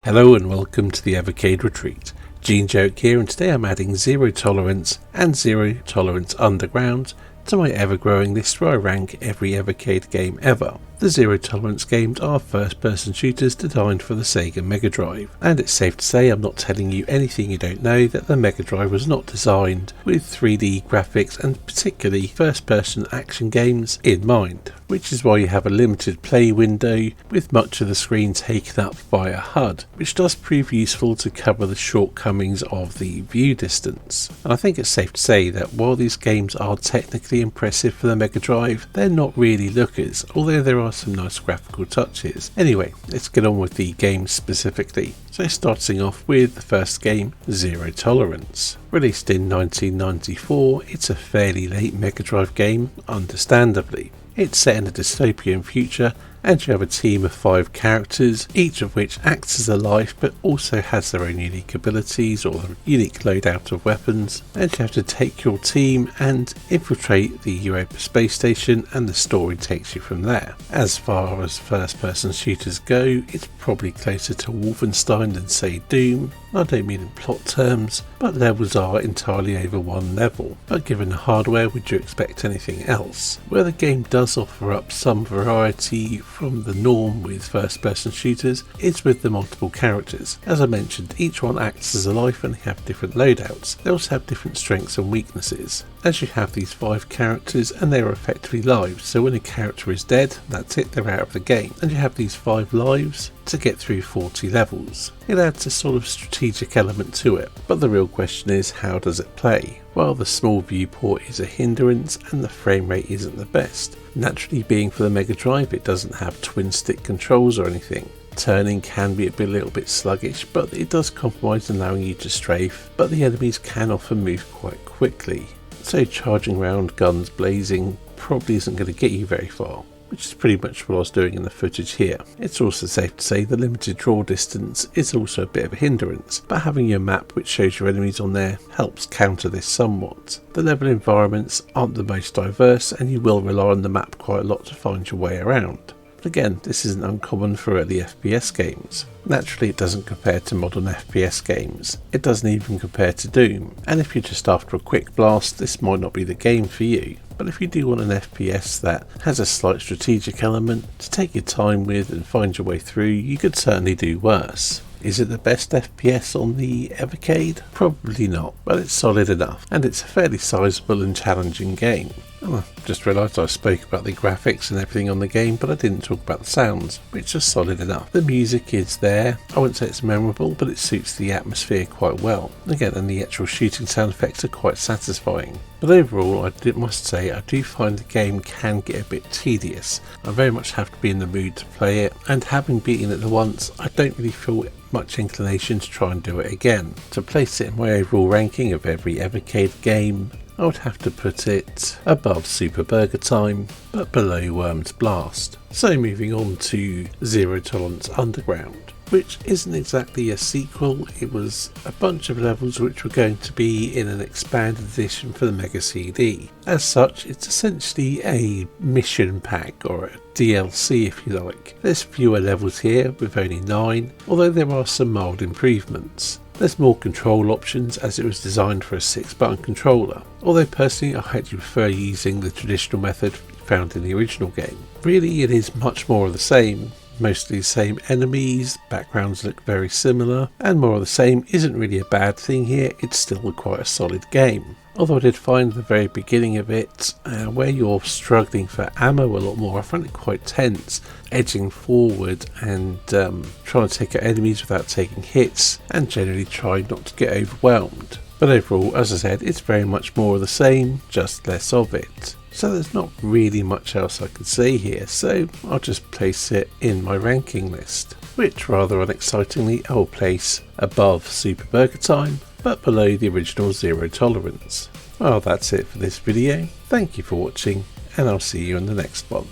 Hello and welcome to the Evercade Retreat. Gene Joke here, and today I'm adding Zero Tolerance and Zero Tolerance Underground to my ever-growing list where I rank every Evercade game ever. The Zero Tolerance games are first-person shooters designed for the Sega Mega Drive, and it's safe to say I'm not telling you anything you don't know that the Mega Drive was not designed with 3D graphics and particularly first-person action games in mind, which is why you have a limited play window with much of the screen taken up by a HUD, which does prove useful to cover the shortcomings of the view distance. And I think it's safe to say that while these games are technically impressive for the Mega Drive, they're not really lookers, although there are some nice graphical touches. Anyway, let's get on with the games specifically. So starting off with the first game, Zero Tolerance. Released in 1994, it's a fairly late Mega Drive game, understandably. It's set in a dystopian future, and you have a team of 5 characters, each of which acts as a life but also has their own unique abilities or unique loadout of weapons, and you have to take your team and infiltrate the Europa space station, and the story takes you from there. As far as first person shooters go, it's probably closer to Wolfenstein than say Doom. I don't mean in plot terms, but levels are entirely over one level, but given the hardware, would you expect anything else? Where the game does offer up some variety from the norm with first person shooters is with the multiple characters. As I mentioned, each one acts as a life and they have different loadouts. They also have different strengths and weaknesses. As you have these 5 characters and they are effectively lives, so when a character is dead, that's it, they're out of the game, and you have these 5 lives to get through 40 levels. It adds a sort of strategic element to it, but the real question is, how does it play? Well, the small viewport is a hindrance and the frame rate isn't the best. Naturally, being for the Mega Drive, it doesn't have twin stick controls or anything. Turning can be a little bit sluggish, but it does compromise in allowing you to strafe, but the enemies can often move quite quickly. So charging around guns blazing probably isn't going to get you very far, which is pretty much what I was doing in the footage here. It's also safe to say the limited draw distance is also a bit of a hindrance, but having your map which shows your enemies on there helps counter this somewhat. The level environments aren't the most diverse and you will rely on the map quite a lot to find your way around. But again, this isn't uncommon for early FPS games. Naturally, it doesn't compare to modern FPS games. It doesn't even compare to Doom. And if you're just after a quick blast, this might not be the game for you. But if you do want an FPS that has a slight strategic element to take your time with and find your way through, you could certainly do worse. Is it the best FPS on the Evercade? Probably not, but it's solid enough, and it's a fairly sizable and challenging game. Oh, just realised I spoke about the graphics and everything on the game, but I didn't talk about the sounds, which are solid enough. The music is there. I wouldn't say it's memorable, but it suits the atmosphere quite well. Again, and the actual shooting sound effects are quite satisfying. But overall, I must say I do find the game can get a bit tedious. I very much have to be in the mood to play it, and having beaten it once, I don't really feel much inclination to try and do it again. To place it in my overall ranking of every Evercade game, I would have to put it above Super Burger Time, but below Worm's Blast. So moving on to Zero Tolerance Underground, which isn't exactly a sequel. It was a bunch of levels which were going to be in an expanded edition for the Mega CD. As such, it's essentially a mission pack or a DLC if you like. There's fewer levels here with only 9, although there are some mild improvements. There's more control options as it was designed for a 6-button controller, although personally I actually prefer using the traditional method found in the original game. Really, it is much more of the same. Mostly the same enemies, backgrounds look very similar, and more of the same isn't really a bad thing here. It's still quite a solid game. Although I did find the very beginning of it, where you're struggling for ammo a lot more, I found it quite tense, edging forward and trying to take out enemies without taking hits, and generally trying not to get overwhelmed. But overall, as I said, it's very much more of the same, just less of it. So there's not really much else I can say here, so I'll just place it in my ranking list, which rather unexcitingly I'll place above Super Burger Time, but below the original Zero Tolerance. Well, that's it for this video. Thank you for watching, and I'll see you in the next one.